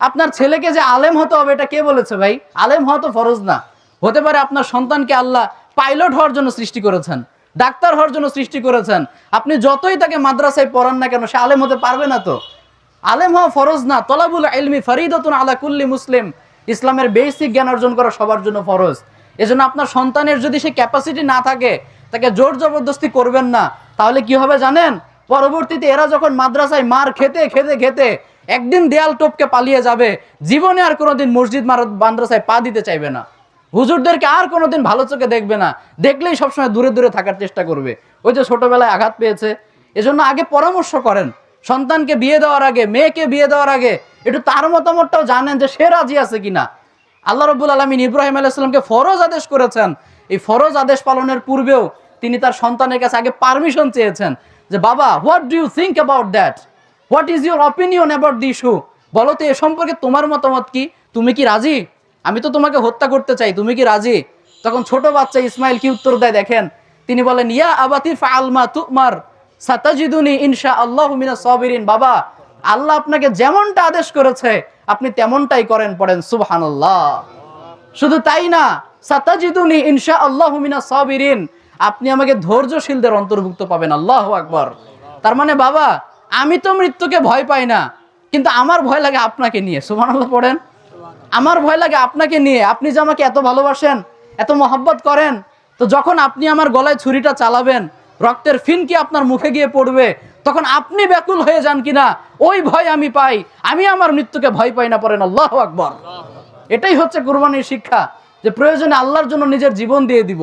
আপনার ছেলেকে যে আলেম হতে হবে এটা কে বলেছে ভাই? আলেম হওয়া তো ফরজ না। হতে পারে আপনার সন্তানকে আল্লাহ পাইলট হওয়ার জন্য সৃষ্টি করেছেন, ডাক্তার হওয়ার জন্য সৃষ্টি করেছেন। আপনি যতই তাকে মাদ্রাসায় পড়ান না কেন, সে আলেম হতে পারবে না। তো আলেম হওয়া ফরজ না। তলাবুল ইলমি ফরিদাতুন আলা কুল্লি মুসলিম। ইসলামের বেসিক জ্ঞান অর্জন করা সবার জন্য ফরজ। এজন্য আপনার সন্তানের যদি সে ক্যাপাসিটি না থাকে, তাকে জোর জবরদস্তি করবেন না। তাহলে কি হবে জানেন? পরবর্তীতে এরা যখন মাদ্রাসায় মার খেতে খেতে খেতে একদিন দেয়াল টপকে পালিয়ে যাবে, জীবনে আর কোনোদিন মসজিদ মাদ্রাসায় পা দিতে চাইবে না। হুজুরদেরকে আর কোনোদিন ভালো চোখে দেখবে না, দেখলেই সবসময় দূরে দূরে থাকার চেষ্টা করবে। ওই যে ছোটবেলায় আঘাত পেয়েছে। এজন্য আগে পরামর্শ করেন, সন্তানকে বিয়ে দেওয়ার আগে, মেয়েকে বিয়ে দেওয়ার আগে একটু তার মতামতটাও জানেন যে সে রাজি আছে কিনা। আল্লাহ রাব্বুল আলামিন ইব্রাহিম আলাইহিস সালামকে ফরজ আদেশ করেছেন। এই ফরজ আদেশ পালনের পূর্বেও তিনি তার সন্তানের কাছে আগে পারমিশন চেয়েছেন যে বাবা, what do you think about that? What is your opinion about the issue? বলো তো এ সম্পর্কে তোমার মতামত কি? তুমি কি রাজি? আমি তো তোমাকে হত্যা করতে চাই, তুমি কি রাজি? তখন ছোট বাচ্চা ইসমাইল কি উত্তর দেয় দেখেন। তিনি বলেন, ইয়া আবাতি ফাআল মা তুমার সাতাজিদুনি ইনশাআল্লাহু মিনাস সাবিরিন। বাবা, আল্লাহ আপনাকে যেমনটা আদেশ করেছে আপনি তেমনটাই করেন। পড়েন সুবহানাল্লাহ। শুধু তাই না, সাতাজিদুনি ইনশাআল্লাহু মিনাস সাবিরিন, আপনি আমাকে ধৈর্যশীলদের অন্তর্ভুক্ত পাবেন। আল্লাহু আকবার। তার মানে বাবা, আমি তো মৃত্যুকে ভয় পাই না, কিন্তু আমার ভয় লাগে আপনাকে নিয়ে। সুবহানাল্লাহ পড়েন। আমার ভয় লাগে আপনাকে নিয়ে। আপনি যে আমাকে এত ভালোবাসেন, এত মহব্বত করেন, তো যখন আপনি আমার গলায় ছুরিটা চালাবেন, রক্তের ফিনকি আপনার মুখে গিয়ে পড়বে, তখন আপনি ব্যাকুল হয়ে যান কিনা ওই ভয় আমি পাই। আমি আমার মৃত্যুকে ভয় পাই না। পড়েন আল্লাহু আকবার। এটাই হচ্ছে কুরবানির শিক্ষা, যে প্রয়োজনে আল্লাহর জন্য নিজের জীবন দিয়ে দিব।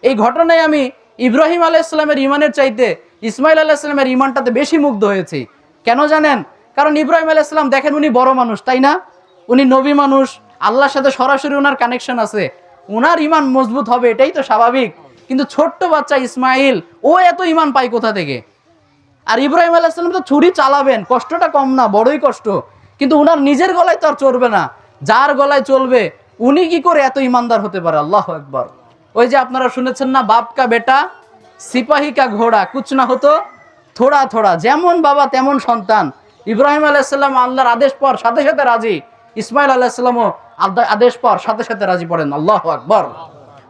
এই ঘটনায় আমি ইব্রাহিম আলাইহিস সালামের ইমানের চাইতে ইসমাইল আলাইহিস সালামের ইমানটাতে বেশি মুগ্ধ হয়েছি। কেন জানেন? কারণ ইব্রাহিম আলাইহিস সালাম দেখেন, উনি বড় মানুষ, তাই না? উনি নবী মানুষ, আল্লাহর সাথে সরাসরি ওনার কানেকশন আছে, ওনার ইমান মজবুত হবে, এটাই তো স্বাভাবিক। কিন্তু ছোট্ট বাচ্চা ইসমাইল, ও এত ইমান পায় কোথা থেকে? আর ইব্রাহিম আলাইহিস সালাম তো ছুরি চালাবেন, কষ্টটা কম না, বড়ই কষ্ট। কিন্তু উনার নিজের গলায় তো আর চলবে না, যার গলায় চলবে উনি কি করে এত ইমানদার হতে পারে? আল্লাহু আকবার। ওই যে আপনারা শুনেছেন না, বাপ কা বেটা সিপাহী কা ঘোড়া কুছ না হতো থোড়া থোড়া। যেমন বাবা তেমন সন্তান। ইব্রাহিম আলাইহিস সালাম আল্লাহর আদেশ পর সাথে সাথে রাজি, ইসমাইল আলাইহিস সালামও আদেশ পর সাথে সাথে রাজি। পড়েন আল্লাহু আকবার।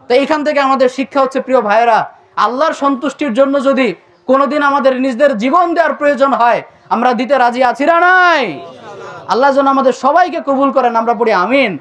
তো এইখান থেকে আমাদের শিক্ষা হচ্ছে, প্রিয় ভাইয়েরা, আল্লাহর সন্তুষ্টির জন্য যদি কোনোদিন আমাদের নিজেদের জীবন দেওয়ার প্রয়োজন হয়, আমরা দিতে রাজি আছি না নাই? আল্লাহ যেন আমাদের সবাইকে কবুল করেন। আমরা পড়ি আমিন।